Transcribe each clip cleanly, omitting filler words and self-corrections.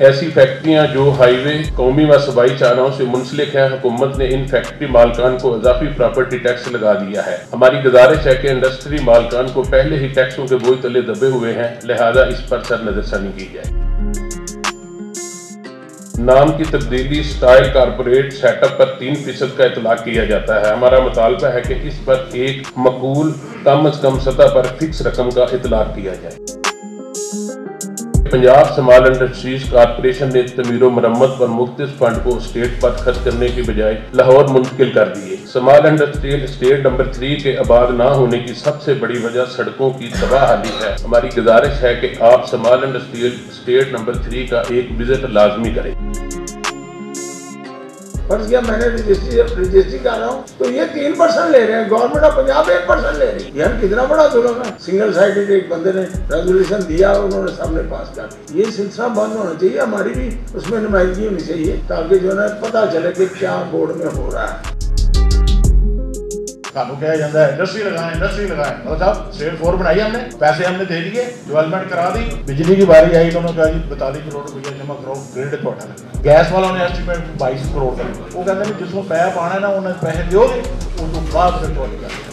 ایسی فیکٹریاں جو ہائی وے قومی و صوبائی چاروں سے منسلک ہیں، حکومت نے ان فیکٹری مالکان کو اضافی پراپرٹی ٹیکس لگا دیا ہے۔ ہماری گزارش ہے کہ انڈسٹری مالکان کو پہلے ہی ٹیکسوں کے بوجھ تلے دبے ہوئے ہیں، لہذا اس پر سر نظر ثانی کی جائے۔ نام کی تبدیلی سٹائل کارپوریٹ سیٹ اپ پر 3% کا اطلاق کیا جاتا ہے۔ ہمارا مطالبہ ہے کہ اس پر ایک معقول کم از کم سطح پر فکس رقم کا اطلاق کیا جائے۔ پنجاب اسمال انڈسٹریز کارپوریشن نے تعمیر و مرمت پر مختص فنڈ کو اسٹیٹ پر خرچ کرنے کی بجائے لاہور منتقل کر دیے۔ اسمال انڈسٹریل اسٹیٹ نمبر 3 کے آباد نہ ہونے کی سب سے بڑی وجہ سڑکوں کی تباہ حالی ہے۔ ہماری گزارش ہے کہ آپ اسمال انڈسٹریل اسٹیٹ نمبر 3 کا ایک وزٹ لازمی کریں۔ فرض کیا میں نے رجسٹری کر رہا ہوں تو یہ 3% لے رہے ہیں، گورنمنٹ آف پنجاب 1% لے رہی ہے۔ یار کتنا بڑا ظلم ہے۔ سنگل سائیڈڈ ایک بندے نے ریزولوشن دیا، انہوں نے سامنے پاس کر دی۔ یہ سلسلہ بند ہونا چاہیے، ہماری بھی اس میں نمائندگی ہونی چاہیے تاکہ جو ہے پتہ چلے کہ کیا بورڈ میں ہو رہا ہے۔ سانو کہا جاتا ہے انڈسٹری لگائیں اور صاحب اسٹیٹ 4 بنائی ہم نے، پیسے ہم نے دے دیے، ڈیولپمنٹ کرا دی۔ بجلی کی باری آئی تو انہوں نے کہا جی 42 کروڑ روپیہ جمع کرو، گریڈ تھوڑا لگا۔ گیس والوں نے ایسٹیمیٹ 22 کروڑ کا، وہ کہتے ہیں جس کو پیسہ پانا ہے نا انہیں پیسے دیو گے، اس کو بعد پھر تھوڑی کریں۔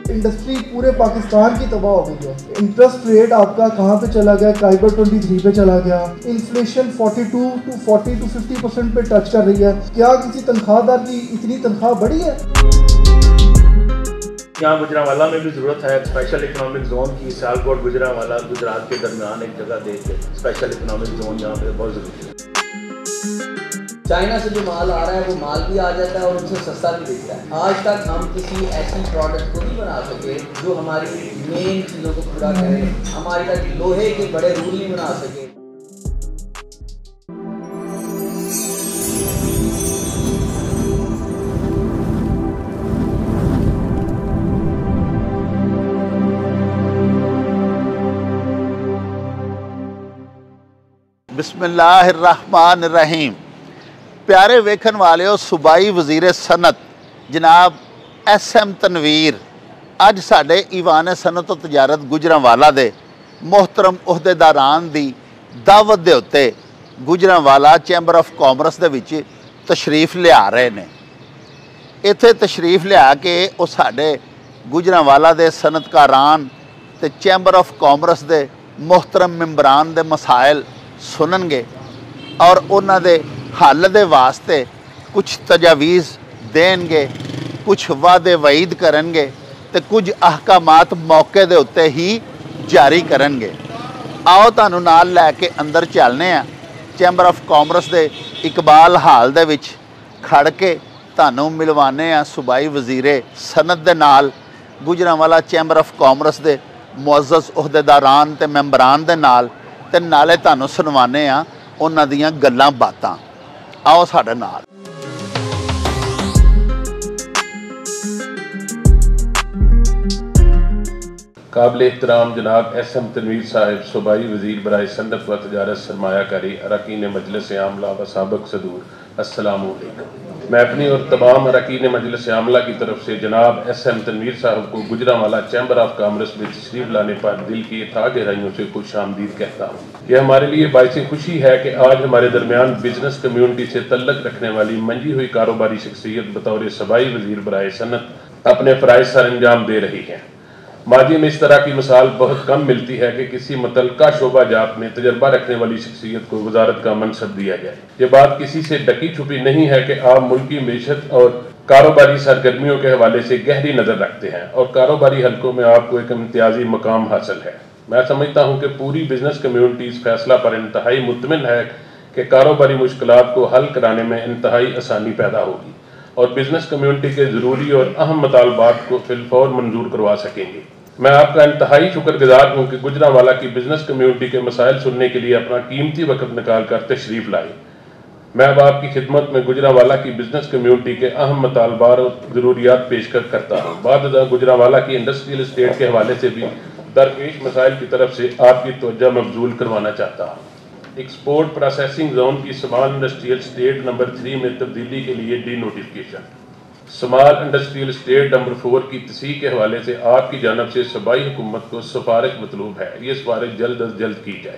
انڈسٹری پورے پاکستان کی تباہ ہو گئی ہے۔ انٹرسٹ ریٹ آپ کا کہاں پہ چلا گیا؟ کائبر 23 پہ چلا گیا۔ انفلیشن 42 to 50% پہ ٹچ کر رہی ہے۔ کیا کسی تنخواہ دار کی اتنی تنخواہ بڑھی ہے؟ یہاں گجرانوالہ میں بھی ضرورت ہے اسپیشل اکنامک زون کی۔ سیالکوٹ گجرانوالہ گجرات کے درمیان ایک جگہ دے کے اسپیشل اکنامک زون یہاں پہ بہت ضروری ہے۔ چائنا سے جو مال آ رہا ہے وہ مال بھی آ جاتا ہے اور ان سے سستا بھی بکتا ہے۔ آج تک ہم کسی ایسی پروڈکٹ کو نہیں بنا سکے جو ہماری مین چیزوں کو پورا کرے۔ ہماری تک لوہے کے بڑے رول نہیں بنا سکے۔ بسم اللہ الرحمن الرحیم۔ پیارے ویکھن والےو، صوبائی وزیر صنعت جناب SM تنویر اج ساڈے ایوان صنعت و تجارت گجرانوالہ دے محترم عہدیداران دی دعوت دے اتے گجرانوالہ چیمبر آف کامرس دے وچ تشریف لیا رہے نے۔ ایتھے تشریف لیا کے وہ ساڈے گجرانوالہ دے صنعتکاران تے چیمبر آف کامرس دے محترم ممبران دے مسائل سنن گے اور انہاں دے حل دے واسطے کچھ تجاویز دین گے، کچھ وعدے وعید کرن گے تے کچھ احکامات موقع دے اتے ہی جاری کرن گے۔ آؤ تانوں نال لے کے اندر چلنے ہیں۔ چیمبر آف کامرس دے اقبال حال دے وچ کھڑ کے تانوں ملوانے ہیں صوبائی وزیر صنعت دے نال، گجرانوالہ چیمبر آف کامرس دے معزز عہدیداران تے ممبران دے نال، تے نالے تانوں سنوانے ہیں انہاں دیاں گلاں باتاں۔ آؤ ساڈے نال۔ قابل احترام جناب SM تنویر صاحب، صوبائی وزیر برائے صنعت و تجارت، سرمایہ کاری، اراکین مجلس عاملہ و سابق صدور، السلام علیکم۔ میں اپنی اور تمام اراکین مجلس عاملہ کی طرف سے جناب SM تنویر صاحب کو گجرانوالہ چیمبر آف کامرس میں تشریف لانے پر دل کی تھا گہرائیوں سے خوش آمدید کہتا ہوں۔ یہ ہمارے لیے باعث خوشی ہے کہ آج ہمارے درمیان بزنس کمیونٹی سے تعلق رکھنے والی منجی ہوئی کاروباری شخصیت بطور صوبائی وزیر برائے صنعت اپنے فرائض سر انجام دے رہی ہے۔ ماضی میں اس طرح کی مثال بہت کم ملتی ہے کہ کسی متعلقہ شعبہ جات میں تجربہ رکھنے والی شخصیت کو وزارت کا منصب دیا جائے۔ یہ بات کسی سے ڈکی چھپی نہیں ہے کہ آپ ملکی معیشت اور کاروباری سرگرمیوں کے حوالے سے گہری نظر رکھتے ہیں اور کاروباری حلقوں میں آپ کو ایک امتیازی مقام حاصل ہے۔ میں سمجھتا ہوں کہ پوری بزنس کمیونٹی اس فیصلہ پر انتہائی مطمئن ہے کہ کاروباری مشکلات کو حل کرانے میں انتہائی آسانی پیدا ہوگی اور بزنس کمیونٹی کے ضروری اور اہم مطالبات کو فی الفور منظور کروا سکیں گے۔ میں آپ کا انتہائی شکر گزار ہوں کہ گجرانوالہ کی بزنس کمیونٹی کے مسائل سننے کے لیے اپنا قیمتی وقت نکال کر تشریف لائے۔ میں اب آپ کی خدمت میں گجرانوالہ کی بزنس کمیونٹی کے اہم مطالبات اور ضروریات پیش کرتا ہوں۔ بعد ازاں گجرانوالہ کی انڈسٹریل اسٹیٹ کے حوالے سے بھی درپیش مسائل کی طرف سے آپ کی توجہ مبذول کروانا چاہتا ہوں۔ ایکسپورٹ پروسیسنگ زون کی اسمال انڈسٹریل اسٹیٹ نمبر 3 میں تبدیلی کے لیے D notification. Small industrial estate number 4 کی تصحیح کے حوالے سے آپ کی جانب سے صوبائی حکومت کو سفارش مطلوب ہے۔ یہ سفارش جلد از جلد کی جائے۔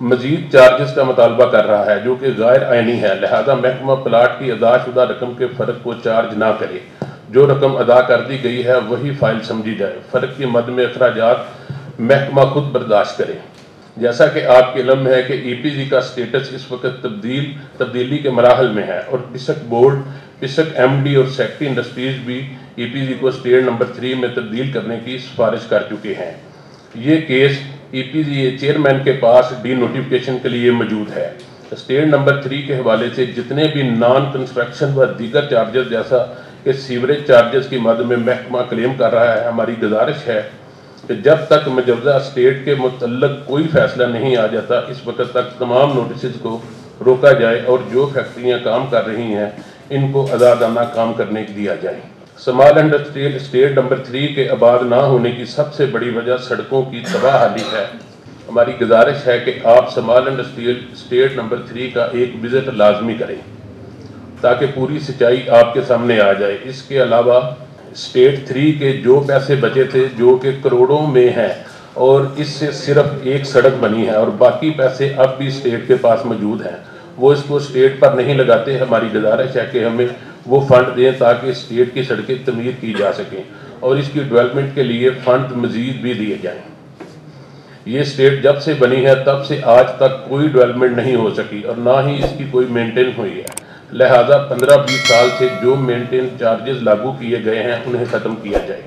مزید چارجز کا مطالبہ کر رہا ہے جو کہ غیر آئینی ہے، لہذا محکمہ پلاٹ کی ادا شدہ رقم کے فرق کو چارج نہ کرے، جو رقم ادا کر دی گئی ہے وہی فائل سمجھی جائے، فرق کی مد میں اخراجات محکمہ خود برداشت کرے۔ جیسا کہ آپ کے علم ہے کہ ای پی جی کا سٹیٹس اس وقت تبدیلی کے مراحل میں ہے اور پسک بورڈ، پسک ایم ڈی اور سیکٹری انڈسٹریز بھی ای پی جی کو اسٹیٹ نمبر 3 میں تبدیل کرنے کی سفارش کر چکے ہیں۔ یہ کیس ای پی جی چیئرمین کے پاس ڈی نوٹیفکیشن کے لیے موجود ہے۔ اسٹیٹ نمبر 3 کے حوالے سے جتنے بھی نان کنسٹرکشن و دیگر چارجز جیسا کہ سیوریج چارجز کی مد میں محکمہ کلیم کر رہا ہے، ہماری گزارش ہے کہ جب تک مجوزہ اسٹیٹ کے متعلق کوئی فیصلہ نہیں آ جاتا اس وقت تک تمام نوٹسز کو روکا جائے اور جو فیکٹریاں کام کر رہی ہیں ان کو آزادانہ کام کرنے دیا جائے۔ اسمال انڈسٹریل اسٹیٹ نمبر 3 کے آباد نہ ہونے کی سب سے بڑی وجہ سڑکوں کی تباہ حالی ہے۔ ہماری گزارش ہے کہ آپ اسمال انڈسٹریل اسٹیٹ نمبر 3 کا ایک وزٹ لازمی کریں تاکہ پوری سچائی آپ کے سامنے آ جائے۔ اس کے علاوہ اسٹیٹ 3 کے جو پیسے بچے تھے جو کہ کروڑوں میں ہیں اور اس سے صرف ایک سڑک بنی ہے اور باقی پیسے اب بھی اسٹیٹ کے پاس موجود ہیں، وہ اس کو اسٹیٹ پر نہیں لگاتے۔ ہماری گزارش ہے کہ ہمیں وہ فنڈ دیں تاکہ اسٹیٹ کی سڑکیں تعمیر کی جا سکیں اور اس کی ڈیولپمنٹ کے لیے فنڈ مزید بھی دیے جائیں۔ یہ اسٹیٹ جب سے بنی ہے تب سے آج تک کوئی ڈیولپمنٹ نہیں ہو سکی اور نہ ہی اس کی کوئی مینٹین ہوئی ہے، لہذا 15-20 سال سے جو مینٹین چارجز لاگو کیے گئے ہیں انہیں ختم کیا جائے۔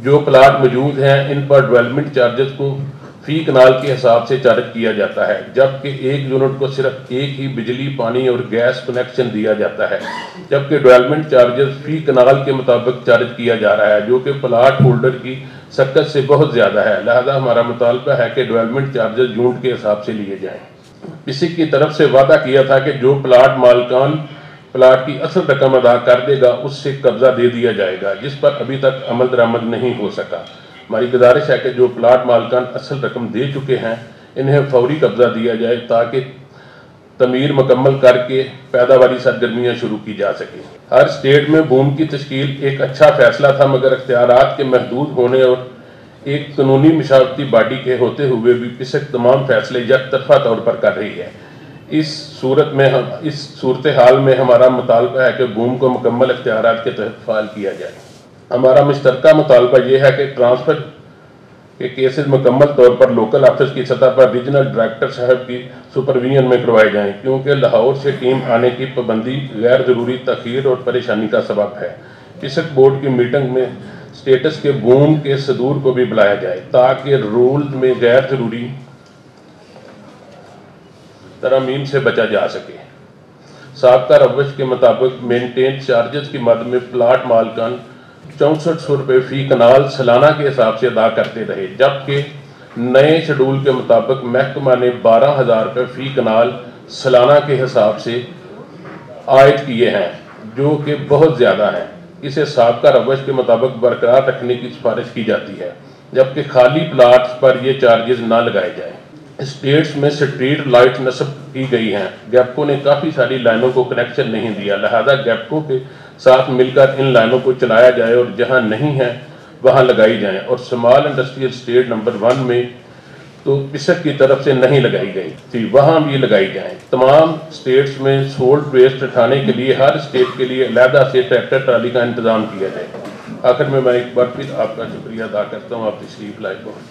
جو پلاٹ موجود ہیں ان پر ڈیولپمنٹ چارجز کو فی کنال کے حساب سے چارج کیا جاتا ہے، جبکہ ایک یونٹ کو صرف ایک ہی بجلی، پانی اور گیس کنیکشن دیا جاتا ہے، جبکہ ڈیولپمنٹ چارجز فی کنال کے مطابق چارج کیا جا رہا ہے جو کہ پلاٹ ہولڈر کی سکت سے بہت زیادہ ہے۔ لہذا ہمارا مطالبہ ہے کہ ڈیولپمنٹ چارجز یونٹ کے حساب سے لیے جائیں۔ پسک کی طرف سے وعدہ کیا تھا کہ جو پلاٹ مالکان پلاٹ کی اصل رقم ادا کر دے گا اس سے قبضہ دے دیا جائے گا، جس پر ابھی تک عمل درآمد نہیں ہو سکا۔ ہماری گزارش ہے کہ جو پلاٹ مالکان اصل رقم دے چکے ہیں انہیں فوری قبضہ دیا جائے تاکہ تعمیر مکمل کر کے پیداواری سرگرمیاں شروع کی جا سکیں۔ ہر اسٹیٹ میں بوم کی تشکیل ایک اچھا فیصلہ تھا، مگر اختیارات کے محدود ہونے اور ایک قانونی مشاورتی باڈی کے ہوتے ہوئے بھی پسک تمام فیصلے یک طرفہ طور پر کر رہی ہے۔ اس صورتحال میں ہمارا مطالبہ ہے کہ بوم کو مکمل اختیارات کے تحت فعال کیا جائے۔ ہمارا مشترکہ مطالبہ یہ ہے کہ ٹرانسفر کے کیسز مکمل طور پر لوکل آفس کی سطح پر ریجنل ڈائریکٹر صاحب کی سپرویژن میں کروائے جائیں، کیونکہ لاہور سے ٹیم آنے کی پابندی غیر ضروری تاخیر اور پریشانی کا سبب ہے۔ پسک بورڈ کی میٹنگ میں سٹیٹس کے بوم کے صدور کو بھی بلایا جائے تاکہ رول میں غیر ضروری ترامیم سے بچا جا سکے۔ سابقہ روش کے مطابق مینٹین چارجز کی مد میں پلاٹ مالکان 6400 روپے فی کنال سالانہ کے حساب سے ادا کرتے رہے، جبکہ نئے شیڈول کے مطابق محکمہ نے 12,000 روپے فی کنال سالانہ کے حساب سے عائد کیے ہیں جو کہ بہت زیادہ ہیں۔ اسے سابقہ روش کے مطابق برقرار رکھنے کی سفارش کی جاتی ہے، جبکہ خالی پلاٹس پر یہ چارجز نہ لگائے جائیں۔ اسٹیٹس میں سٹریٹ لائٹ نصب کی گئی ہیں، گیپکو نے کافی ساری لائنوں کو کنیکشن نہیں دیا، لہذا گیپکو کے ساتھ مل کر ان لائنوں کو چلایا جائے اور جہاں نہیں ہیں وہاں لگائی جائیں، اور اسمال انڈسٹریل اسٹیٹ نمبر 1 میں تو پسک کی طرف سے نہیں لگائی گئی تھی، وہاں بھی لگائی جائیں۔ تمام اسٹیٹس میں سولڈ ویسٹ اٹھانے کے لیے ہر اسٹیٹ کے لیے علیحدہ سے ٹریکٹر ٹرالی کا انتظام کیا جائے۔ آخر میں ایک بار پھر آپ کا شکریہ ادا کرتا ہوں، آپ تشریف لائے بہت۔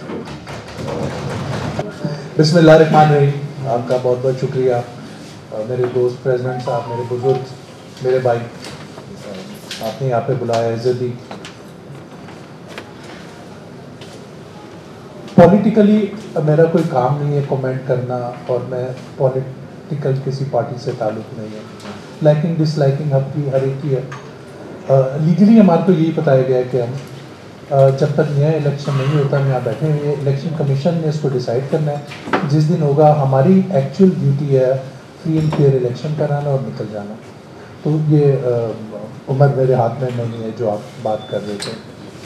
بسم اللہ الرحمن الرحیم۔ آپ کا بہت بہت شکریہ میرے دوست پریزیڈنٹ صاحب، میرے بزرگ، میرے بھائی، آپ نے یہاں پہ بلایا، عزت دی۔ پولیٹیکلی میرا کوئی کام نہیں ہے کمنٹ کرنا، اور میں پولیٹیکل کسی پارٹی سے تعلق نہیں ہے، لائکنگ ڈس لائکنگ ہر ایک کی ہے۔ لیگلی ہمارے کو یہی بتایا گیا ہے کہ ہم جب تک نیا الیکشن نہیں ہوتا ہم یہاں بیٹھے ہوئے ہیں، الیکشن کمیشن نے اس کو ڈیسائیڈ کرنا ہے، جس دن ہوگا ہماری ایکچوئل ڈیوٹی ہے فری اینڈ کلیئر الیکشن کرانا اور نکل جانا۔ تو یہ عمر میرے ہاتھ میں نہیں ہے جو آپ بات کر رہے تھے،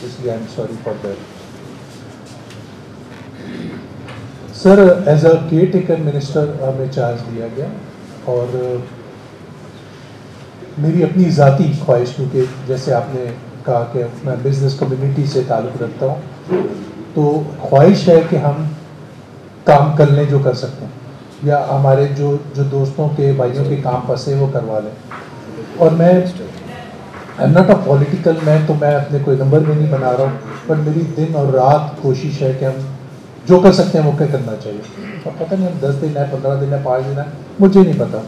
اس لیے I am sorry for that. Sir, as a care taker minister ہمیں چارج دیا گیا، اور میری اپنی ذاتی خواہش، کیونکہ جیسے آپ نے کہا کہ میں بزنس کمیونٹی سے تعلق رکھتا ہوں، تو خواہش ہے کہ ہم کام کر لیں جو کر سکتے ہیں، یا ہمارے جو دوستوں کے بھائیوں کے کام پھنسے وہ کروا لیں. اور میں ایم ناٹ اے پولیٹیکل مین، تو میں اپنے کوئی نمبر بھی نہیں بنا رہا ہوں، پر میری دن اور رات کوشش ہے کہ ہم جو کر سکتے ہیں وہ کرنا چاہیے. اور پتہ نہیں ہم 10 دن ہے، 15 دن ہے، 5 دن ہے، مجھے نہیں پتا.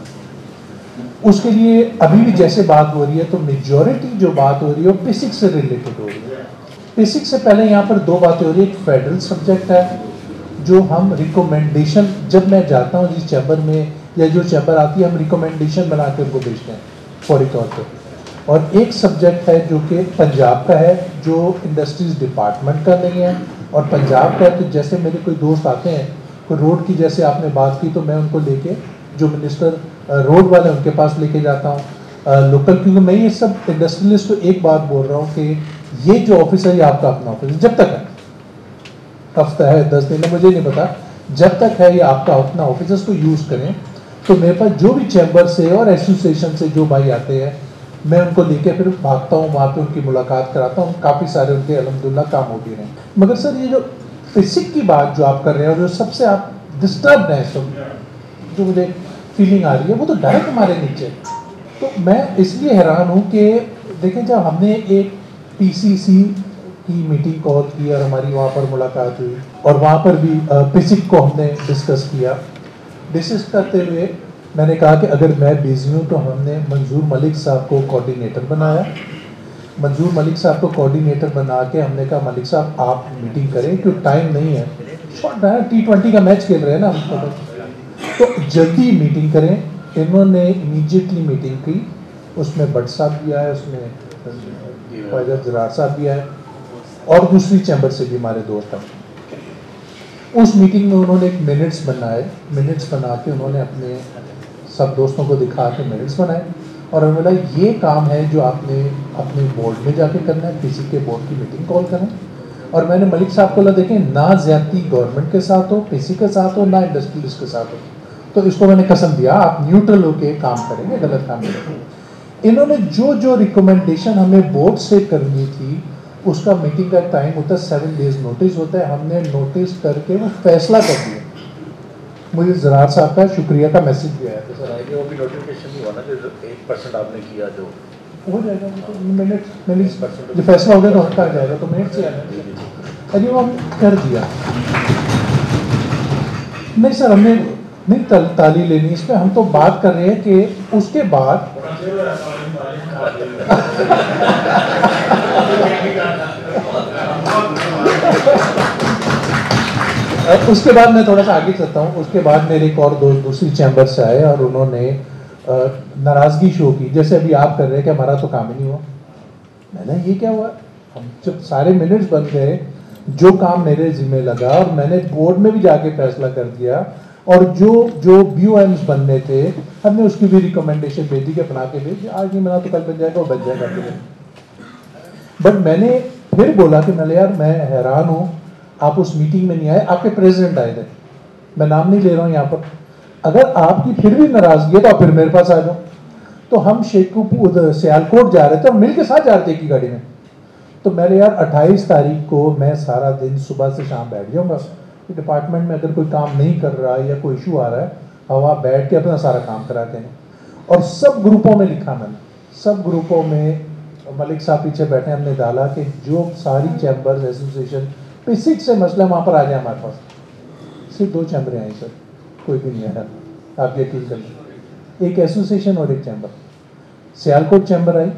اس کے لیے ابھی بھی جیسے بات ہو رہی ہے تو میجورٹی جو بات ہو رہی ہے وہ فزکس سے ریلیٹڈ ہو رہی ہے. فزکس سے پہلے یہاں پر 2 باتیں ہو رہی ہے. ایک فیڈرل سبجیکٹ ہے جو ہم ریکومنڈیشن، جب میں جاتا ہوں جس چیمبر میں یا جو چیمبر آتی ہے، ہم ریکومنڈیشن بنا کے ان کو بھیجتے ہیں فوری طور پہ. اور ایک سبجیکٹ ہے جو کہ پنجاب کا ہے، جو انڈسٹریز ڈپارٹمنٹ کا نہیں ہے اور پنجاب کا ہے. تو جیسے میرے کوئی دوست آتے ہیں، کوئی روڈ کی جیسے آپ نے بات کی، تو میں ان کو لے کے جو منسٹر روڈ والے ان کے پاس لے کے جاتا ہوں لوکل، کیونکہ میں یہ سب انڈسٹریلسٹ کو ایک بات بول رہا ہوں کہ یہ جو آفس ہے یہ آپ کا اپنا آفس ہے، جب تک ہے، ہفتہ ہے 10 دن ہے مجھے نہیں پتا، جب تک ہے یہ آپ کا اپنا آفس ہے، اس کو یوز کریں. تو میرے پاس جو بھی چیمبر سے اور ایسوسیشن سے جو بھائی آتے ہیں، میں ان کو لے کے پھر بھاگتا ہوں وہاں پہ ان کی ملاقات کراتا ہوں. کافی سارے ان کے الحمدللہ کام ہو بھی رہے ہیں. مگر سر یہ جو فزک کی بات جو آپ کر رہے ہیں اور جو سب سے آپ ڈسٹربڈ ہیں، سب جو مجھے فیلنگ آ رہی ہے وہ تو ڈائریکٹ ہمارے نیچے. تو میں اس لیے حیران ہوں کہ دیکھیں جب ہم نے ایک PCC کی میٹنگ کال کی اور ہماری وہاں پر ملاقات ہوئی اور وہاں پر بھی فزک کو ہم نے ڈسکس کیا. ڈسکس کرتے ہوئے میں نے کہا کہ اگر میں بزی ہوں تو ہم نے منظور ملک صاحب کو کوآرڈینیٹر بنایا. منظور ملک صاحب کو کوآرڈینیٹر بنا کے ہم نے کہا ملک صاحب آپ میٹنگ کریں کیونکہ ٹائم نہیں ہے، T20 کا میچ کھیل رہے ہیں نا ہم، تو جلدی میٹنگ کریں. انہوں نے امیجیٹلی میٹنگ کی. اس میں بٹ صاحب بھی آئے، اس میں فائدہ زرار صاحب بھی آئے اور دوسری چیمبر سے بھی ہمارے دوست ہیں. اس میٹنگ میں انہوں نے ایک منٹس بنائے. منٹس بنا کے انہوں نے اپنے سب دوستوں کو دکھا کے منٹس بنائے اور انہوں نے بولا یہ کام ہے جو آپ نے اپنے بورڈ میں جا کے کرنا ہے، کسی کے بورڈ کی میٹنگ کال کریں. اور میں نے ملک صاحب کو دیکھیں نہ زیادتی گورنمنٹ کے ساتھ ہو، کسی کے ساتھ ہو، نہ انڈسٹریز کے ساتھ ہو. تو اس کو میں نے قسم دیا آپ نیوٹرل ہو کے کام کریں گے، غلط کام نہیں کریں گے. انہوں نے جو ریکومنڈیشن ہمیں بورڈ سے کرنی تھی اس کا میٹنگ کا ٹائم ہوتا ہے 7 days نوٹس ہوتا ہے. ہم نے نوٹس کر کے وہ فیصلہ کر دیا. مجھے زرار صاحب کا شکریہ کا میسج بھی آیا تھا. سر آئے گا وہ بھی نوٹیفکیشن نہیں ہوا نا کہ 1% آپ نے کیا جو ہو جائے گا منٹ جو فیصلہ ہو گیا تو ہٹا جائے گا تو منٹ سے آنا ابھی وہ ہم کر دیا. نہیں سر ہم نے نہیں تالی لینی اس پہ، ہم تو بات کر رہے ہیں کہ اس کے بعد اس کے بعد میں تھوڑا سا آگے چلتا ہوں. اس کے بعد میرے ایک اور دوست دوسری چیمبر سے آئے اور انہوں نے ناراضگی شو کی جیسے ابھی آپ کر رہے ہیں کہ ہمارا تو کام ہی نہیں ہوا. میں نے یہ کیا ہوا، ہم جب سارے منٹس بن گئے جو کام میرے ذمہ لگا اور میں نے بورڈ میں بھی جا کے فیصلہ کر دیا اور جو BOMs بننے تھے ہم نے اس کی بھی ریکمنڈیشن بھیجی کہ بنا کے بھیج، آج نہیں بنا تو کل بن جائے گا، وہ بن جائے گا. بٹ میں نے پھر بولا کہ میں یار میں حیران ہوں آپ اس میٹنگ میں نہیں آئے، آپ کے پریزیڈنٹ آئے تھے، میں نام نہیں لے رہا ہوں یہاں پر. اگر آپ کی پھر بھی ناراضگی ہے تو آپ پھر میرے پاس آ جاؤ. تو ہم سیالکوٹ جا رہے تھے اور مل کے ساتھ جا رہے تھے ایک ہی گاڑی میں. تو میں نے یار 28 تاریخ کو میں سارا دن صبح سے شام بیٹھ جاؤں گا ڈپارٹمنٹ میں، اگر کوئی کام نہیں کر رہا یا کوئی ایشو آ رہا ہے ہم وہاں بیٹھ کے اپنا سارا کام کراتے ہیں. اور سب گروپوں میں لکھا میں نے، سب گروپوں میں ملک صاحب پیچھے بیٹھے ہم نے ڈالا کہ جو ساری چیمبرز ایسوسیشن فزکس سے مسئلہ وہاں پر آ جائے ہمارے پاس. صرف 2 چیمبریں آئیں سر، کوئی بھی نہیں آیا، آپ یقین کر لیں. ایک ایسوسیشن اور ایک چیمبر. سیالکوٹ چیمبر آئی،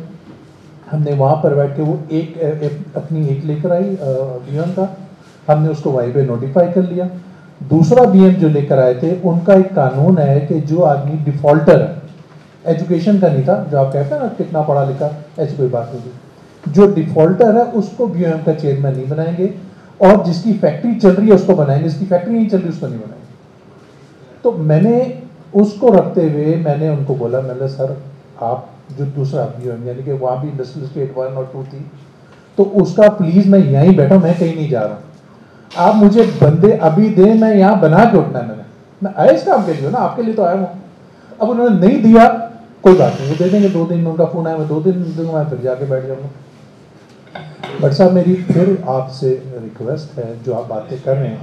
ہم نے وہاں پر بیٹھ کے وہ ایک اپنی ایک لے کر آئی BM کا، ہم نے اس کو وہیں پہ نوٹیفائی کر لیا. دوسرا BM جو لے کر آئے تھے ان کا ایک قانون ہے کہ جو آدمی ڈیفالٹر ہے، ایجوکیشن کا نہیں تھا جو آپ کہتے ہیں نا کتنا پڑھا لکھا، ایسی کوئی بات نہیں تھی، جو ڈیفالٹر ہے اس کو BM کا چیئرمین نہیں بنائیں گے اور جس کی فیکٹری چل رہی ہے اس کو بنائیں گے، جس کی فیکٹری نہیں چل رہی اس کو نہیں بنائیں گے. تو میں نے اس کو رکھتے ہوئے میں نے ان کو بولا میں نے سر آپ جو دوسرا BM یعنی کہ وہاں بھی انڈسٹریل اسٹیٹ 1 اور 2 تھی تو اس کا پلیز میں یہیں بیٹھا ہوں، میں کہیں نہیں جا رہا ہوں، آپ مجھے بندے ابھی دیں، میں یہاں بنا کے اٹھنا ہے. میں آیا اس کام کے لیے نا، آپ کے لیے تو آیا ہوں. اب انہوں نے نہیں دیا کوئی بات نہیں، وہ دے دیں گے 2 دن میں، ان کا فون آیا میں 2 دن دوں گا، میں پھر جا کے بیٹھ جاؤں گا. بٹ صاحب میری پھر آپ سے ریکویسٹ ہے جو آپ باتیں کر رہے ہیں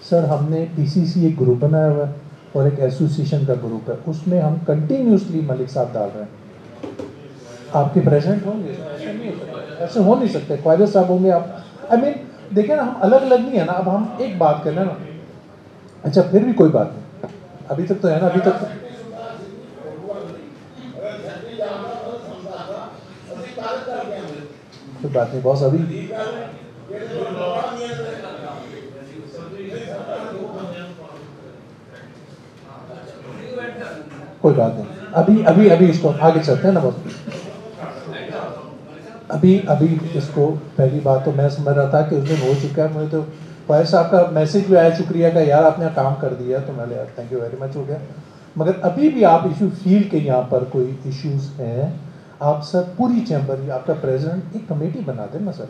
سر ہم نے PCC ایک گروپ بنایا ہوا ہے اور ایک ایسوسیشن کا گروپ ہے, اس میں ہم کنٹینیوسلی ملک صاحب ڈال رہے ہیں. آپ کے پریزنٹ ہوں گے, ایسا نہیں ہو سکتا, ایسے ہو نہیں سکتے. خواجہ صاحب ہوں گے, آپ دیکھیں نا, ہم الگ الگ نہیں ہے نا. اب ہم ایک بات کریں نا, اچھا پھر بھی کوئی بات نہیں, ابھی تک تو ہے نا, ابھی تک کوئی بات نہیں باس, ابھی کوئی بات نہیں, ابھی اس کو آگے چلتے ہیں نا بس. ابھی اس کو پہلی بات تو میں سمجھ رہا تھا کہ اس دن ہو چکا ہے. مجھے تو فائز صاحب کا میسج بھی آیا, شکریہ کا, یار آپ نے کام کر دیا, تو میں نے تھینک یو ویری مچ ہو گیا. مگر ابھی بھی آپ ایشو فیل کہ یہاں پر کوئی ایشوز ہیں, آپ سر پوری چیمبر, آپ کا پریزیڈنٹ ایک کمیٹی بنا دیں نا سر,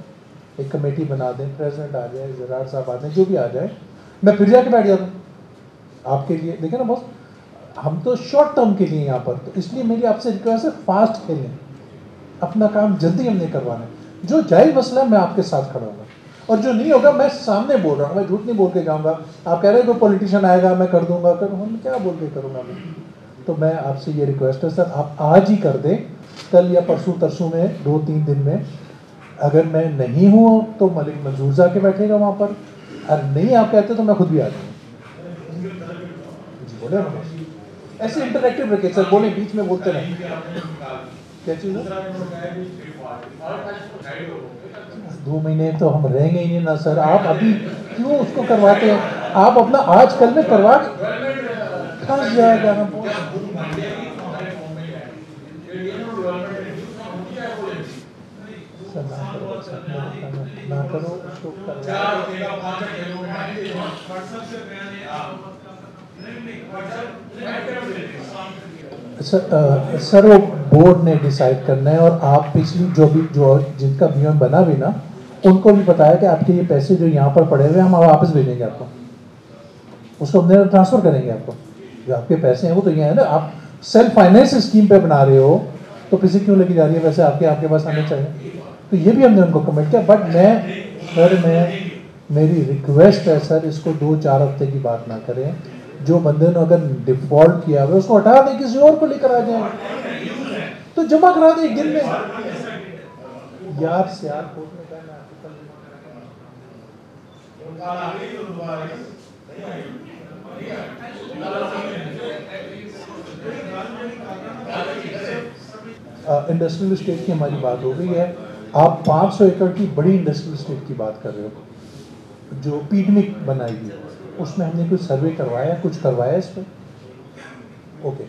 ایک کمیٹی بنا دیں, پریزیڈنٹ آ جائے, زراعت صاحب آ جائیں, جو بھی آ جائے, میں پھر جا کے بیٹھ جاتا ہوں آپ کے لیے. دیکھیں نا بس, ہم تو شارٹ ٹرم کے لیے یہاں پر, تو اس لیے میری آپ سے ریکویسٹ ہے فاسٹ کھیلیں, اپنا کام جلدی ہم نے کروانا ہے. جو جائز مسئلہ ہے میں آپ کے ساتھ کھڑا ہوں گا, اور جو نہیں ہوگا میں سامنے بول رہا ہوں, میں جھوٹ نہیں بول کے جاؤں گا. آپ کہہ رہے ہیں کوئی پولیٹیشین آئے گا میں کر دوں گا, ہم کیا بول کے کروں گا میں. تو میں آپ سے یہ ریکویسٹ ہے سر, آپ آج ہی کر دیں, کل یا پرسوں ترسوں میں, 2-3 دن میں. اگر میں نہیں ہوں تو ملک منظور جا کے بیٹھے گا وہاں پر, اگر نہیں آپ کہتے تو میں خود بھی آ جاؤں گا. جی بولے ایسے انٹریکٹیو رکھے سر, بولیں بیچ میں بولتے رہیں. کیا چیز ہے 2 مہینے تو ہم رہیں گے ہی نہیں نا سر. آپ ابھی کیوں اس کو کرواتے ہیں, آپ اپنا آج کل میں کروا پھنس جائے گا نا. نہ کرو اس کو سر, وہ بورڈ نے ڈیسائیڈ کرنا ہے, اور آپ پچھلی جو جن کا BOM بنا بھی نا, ان کو بھی بتایا کہ آپ کے یہ پیسے جو یہاں پر پڑے ہوئے ہم واپس بھیجیں گے آپ کو, اس کو ہم ٹرانسفر کریں گے آپ کو. جو آپ کے پیسے ہیں وہ تو یہ ہے نا, آپ سیلف فائنینس اسکیم پہ بنا رہے ہو تو پیسے کیوں لگی جا رہی ہے, ویسے آپ کے پاس آنے چاہیے. تو یہ بھی ہم نے ان کو کمنٹ کیا. بٹ میری ریکویسٹ ہے سر, اس کو 2-4 ہفتے کی بات نہ کریں. جو بندے نے اگر ڈیفالٹ کیا ہوا اس کو ہٹا دیں, کسی اور کو لے کر آ جائیں, تو جمع کرا دیں ایک دن میں. یار سیال کوٹ میں کہنا انڈسٹریل اسٹیٹ کی ہماری بات ہو گئی ہے. آپ 500 ایکڑ کی بڑی انڈسٹریل اسٹیٹ کی بات کر رہے ہو, جو پیڈمک بنائی گئی, اس میں ہم نے کوئی سروے کروایا, کچھ کروایا اس پہ؟ اوکے,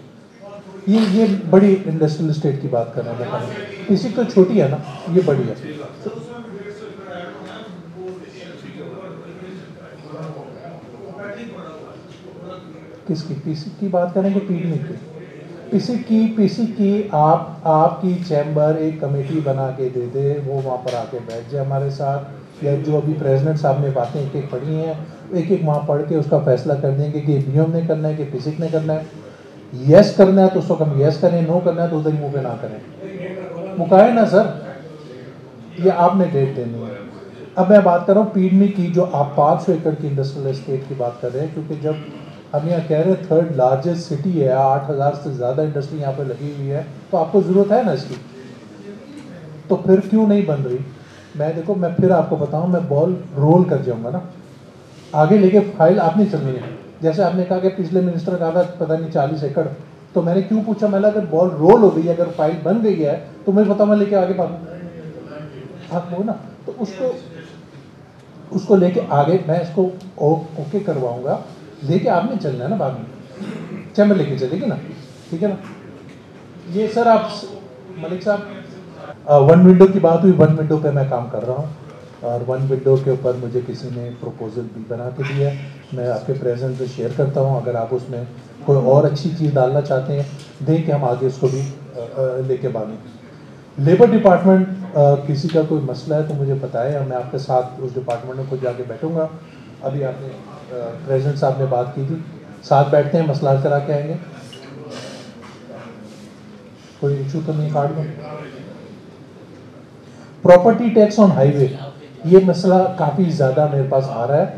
یہ بڑی انڈسٹریل اسٹیٹ کی بات کر رہے ہیں. کسی تو چھوٹی ہے نا, یہ بڑی ہے. کس کی پی سی کی بات کریں گے, پیڈمک کی؟ پی سی کی آپ کی چیمبر ایک کمیٹی بنا کے دے دے, وہ وہاں پر آ کے بیٹھ جائے ہمارے ساتھ, یا جو ابھی پریزیڈنٹ صاحب نے باتیں ایک پڑھی ہیں, ایک وہاں پڑھ کے اس کا فیصلہ کر دیں گے کہ BOM نے کرنا ہے کہ PSIC نے کرنا ہے. یس کرنا ہے تو اس وقت ہم یس کریں, نو کرنا ہے تو ادھر ہی منہ پہ نہ کریں. مکائے نا سر, یہ آپ نے ڈیٹ دینی ہے. اب میں بات کر رہا ہوں پیڈمک کی, جو آپ 500 ایکڑ کی انڈسٹریل اسٹیٹ کی بات کر رہے ہیں, کیونکہ جب ہم یہاں کہہ رہے ہیں 3rd لارجسٹ سٹی ہے, 8,000 سے زیادہ انڈسٹری یہاں پہ لگی ہوئی ہے, تو آپ کو ضرورت ہے نا اس کی, تو پھر کیوں نہیں بن رہی؟ دیکھو میں پھر آپ کو بتاؤں, میں بال رول کر جاؤں گا نا, آگے لے کے فائل آپ نہیں چلنی ہے. جیسے آپ نے کہا کہ پچھلے منسٹر کا تھا پتہ نہیں 40 ایکڑ, تو میں نے کیوں پوچھا, میں نے اگر بال رول ہو گئی ہے, اگر فائل بن گئی ہے تو مجھے بتاؤ, میں لے کے آگے بھاگوں نا. تو اس کو لے کے آگے میں اس کو اوکے کرواؤں گا, لے کے آپ نے چلنا ہے نا بعد میں, چیمبر لے کے چلے گی نا, ٹھیک ہے نا. یہ سر آپ ملک صاحب 1 ونڈو کی بات ہوئی, 1 ونڈو پہ میں کام کر رہا ہوں, اور 1 ونڈو کے اوپر مجھے کسی نے پروپوزل بھی بنا کے دیا ہے, میں آپ کے پریزنٹ سے شیئر کرتا ہوں. اگر آپ اس میں کوئی اور اچھی چیز ڈالنا چاہتے ہیں دیں کہ ہم آگے اس کو بھی لے کے بھاگیں. لیبر ڈپارٹمنٹ کسی کا کوئی مسئلہ ہے تو مجھے بتائیں, میں آپ کے ساتھ اس ڈپارٹمنٹ میں خود جا کے بیٹھوں گا. ابھی آپ نے پریزیڈنٹ صاحب نے بات کی تھی, ساتھ بیٹھتے ہیں, مسئلہ کرا کے آئیں گے. کوئی ایشو تو نہیں کاٹ دوں. پراپرٹی ٹیکس آن ہائی وے, یہ مسئلہ کافی زیادہ میرے پاس آ رہا ہے.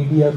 EDF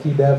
TDF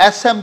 SM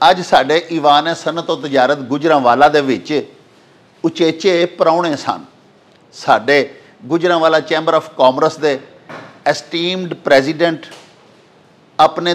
ਅੱਜ ਸਾਡੇ ਈਵਾਨ ਸਨਅਤ ਤੇ ਤਜਾਰਤ ਗੁਜਰਾਂਵਾਲਾ ਦੇ ਵਿੱਚ ਉਚੇਚੇ ਪ੍ਰਾਹੁਣੇ ਸਨ। ਸਾਡੇ ਗੁਜਰਾਂਵਾਲਾ ਚੈਂਬਰ ਆਫ ਕਾਮਰਸ ਦੇ ਐਸਟੀਮਡ ਪ੍ਰੈਜ਼ੀਡੈਂਟ ਆਪਣੇ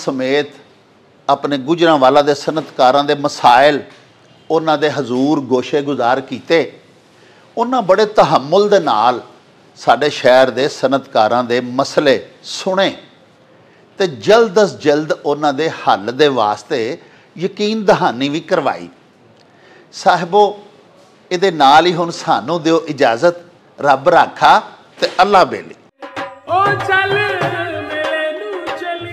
ਸਮੇਤ ਆਪਣੇ ਗੁਜਰਾਂਵਾਲਾ ਦੇ ਸਨਅਤਕਾਰਾਂ ਦੇ ਮਸਾਇਲ ਉਹਨਾਂ ਦੇ ਹਜ਼ੂਰ ਗੋਸ਼ੇ ਗੁਜ਼ਾਰ ਕੀਤੇ। ਉਹਨਾਂ ਬੜੇ ਤਹੱਮੁਲ ਦੇ ਨਾਲ ਸਾਡੇ ਸ਼ਹਿਰ ਦੇ ਸਨਅਤਕਾਰਾਂ ਦੇ ਮਸਲੇ ਸੁਣੇ ਤੇ ਜਲਦ ਅਜ਼ ਜਲਦ ਉਹਨਾਂ ਦੇ ਹੱਲ ਦੇ ਵਾਸਤੇ ਯਕੀਨ ਦਹਾਨੀ ਵੀ ਕਰਵਾਈ। ਸਾਹਿਬੋ ਇਹਦੇ ਨਾਲ ਹੀ ਹੁਣ ਸਾਨੂੰ ਦਿਓ ਇਜਾਜ਼ਤ। ਰੱਬ ਰਾਖਾ ਤੇ ਅੱਲਾ ਬੇਲੀ। ਓ ਚੱਲ ਮੇਲੇ ਨੂੰ ਚਲੀ